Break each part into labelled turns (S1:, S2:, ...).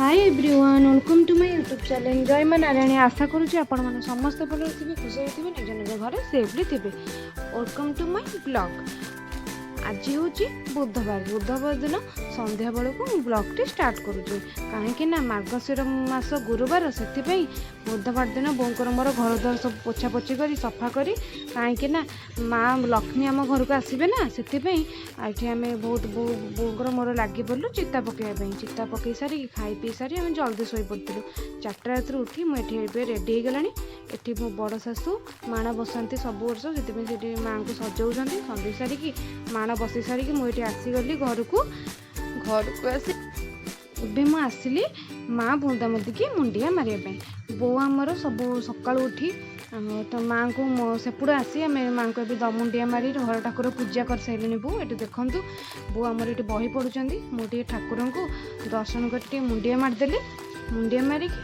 S1: Hi everyone welcome to my YouTube channel जय मां नारायणी। आशा करुँच आपण समस्त भल थे खुशी होते निज निज घर सेफ्ली थे। Welcome to my blog. आज हूँ बुधवार दिन संध्या बेलू ब्लॉगटी स्टार्ट करुचे कहीं मार्गशीर मास गुरुवार से बुधवार दिन बोंकर मोर घर द्वार सब पोछापोछी कर सफा करी कहीं माँ लक्ष्मी आम घर को आसबे ना से आम बहुत बोंकर मोर लगी पड़ू चिता पकड़ा चिता पकई सारी खाई पी सारी आम जल्दी शो पड़ू। 4टा रात उठी मुझे रेडी हो गला। ये मो बड़ शाशु माण बसती सब वर्ष से माँ को सजाऊँ सजई सारिकी माण बस सारिकी मुझे आसीगली घर को आसी ए मु आसली माँ बुंदामुदी की मुंडिया मारे बो आमर सब सका उठी तो माँ को सेपड़ आसी आम माँ को भी मुंडिया मारी घर ठाकुर पूजा कर सारे बो ये देखूँ बो आमर ये बही पढ़ुं मुझे ठाकुर को दर्शन कर मुंडिया मारिदेली। मुंडिया मारिकी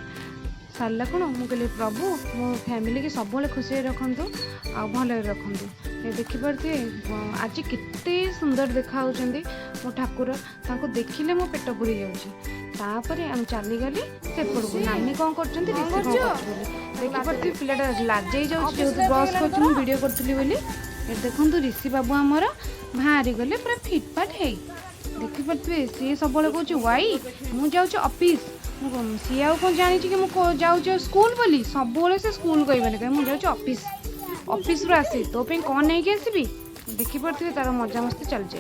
S1: सारा कौन मुझे प्रभु मो फैमिली की सब खुशी रखु आ भल रखु। देखिपे आज केते सुंदर देखा मो ठाकुर देखिले मो पेट पुरी जाऊँगी। आम चलीगली से नानी कौन कर देखिपे पिलाटा लाजे जेहतु ब्रश कर वीडियो करी देखूँ ऋषि बाबू आमर बाहरी गले पूरा फिटफाट है। देखिपे सी सब कह वाई मुझे ऑफिस सी आउ कौन जानी कि मुझे स्कूल बोली सब से स्कूल कहबानी कह मुझे ऑफिस ऑफिस रू आसी तो कौन नहीं कि आसबि देखिपे तार मजा मस्ती चलती।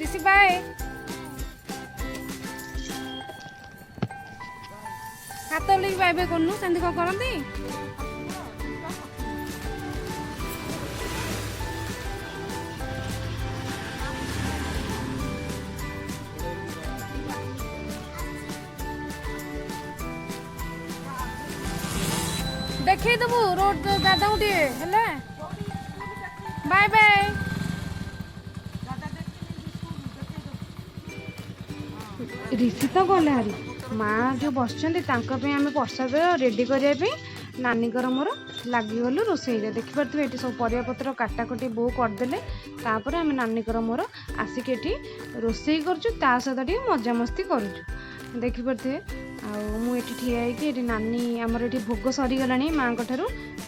S1: ऋषि बाय हाथ लेकिन बाय बाय करनु सेंदी कौन करती देखे देबू रोड दादा उठे हेले बाय बाय। ऋषि तो गले हारी माँ जो बस आम प्रसाद रेडी करने नानी मोर लगिगलु रोसई देखिपे ये सब परियापत्र काटाकटी बो करदे आम नानी मोर आसिक रोसई करा सहित मजामस्ती करुचु। देखिपे मुझे ठिया होगी नानी आमर ये भोग सरीगला माँ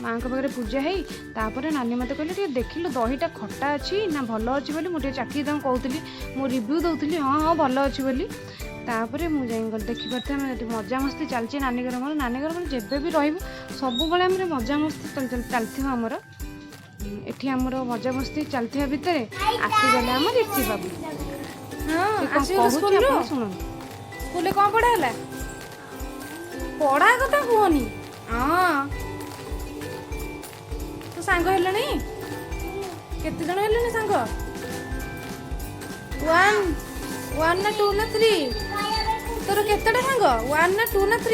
S1: माँ पाखे पूजा है तापर नानी मत कहले देखिलु दहीटा खट्टा अच्छी ना भल अच्छी बोली मुझे चाखी कहती मो रिव्यू दूसरी हाँ हाँ भल अच्छी बोली तापर मुझे देखिपे मजामस्ती चलती नानी मोर नानी मोर जब भी रही सब मजामस्ती चलती आमर ये आमर मजामस्ती चलता भितर आसीगले आम ऋषि बाबू शुणु स्कूल कौन पढ़ा पढ़ा कथा कहनी हाँ तो सांग है केते जन है सांग 1 ना 2 ना 3 तोर केतेटा सांग 1 ना 2 ना 3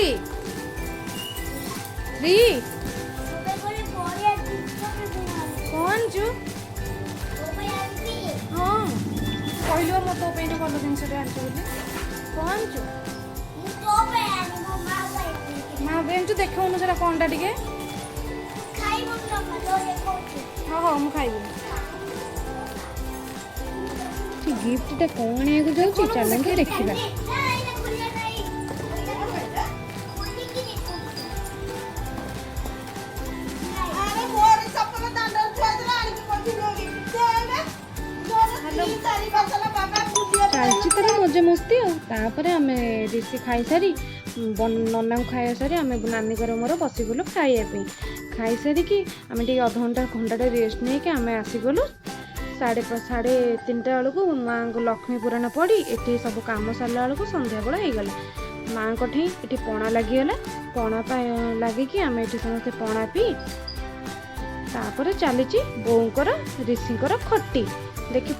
S1: कौन चु हाँ कहलु मो तो भल जिनस कौन चु माँ बेन चु देखो से कौनटा टे हाँ हाँ मुझे खाइबी गिफ्टा कौन जाऊँ चलते देखा चलती तर मजा मस्ती आम ऋषि खाई सारी नना को खाया सारी आम नानी मोर बसीगलु खाइबा खाई सारिकी आम अध घंटा घंटा रेस्ट नहीं आम आसीगलु 3:30 बेलू माँ को लक्ष्मी पुराण पढ़ी ये सब कम सारा बेलू संध्या बेला होगला। माँ को ये पणा लगिगला पणा लगिकी आम ये समस्ते पणा पी तापर चली बोंकर ऋषिंकर खटी देखी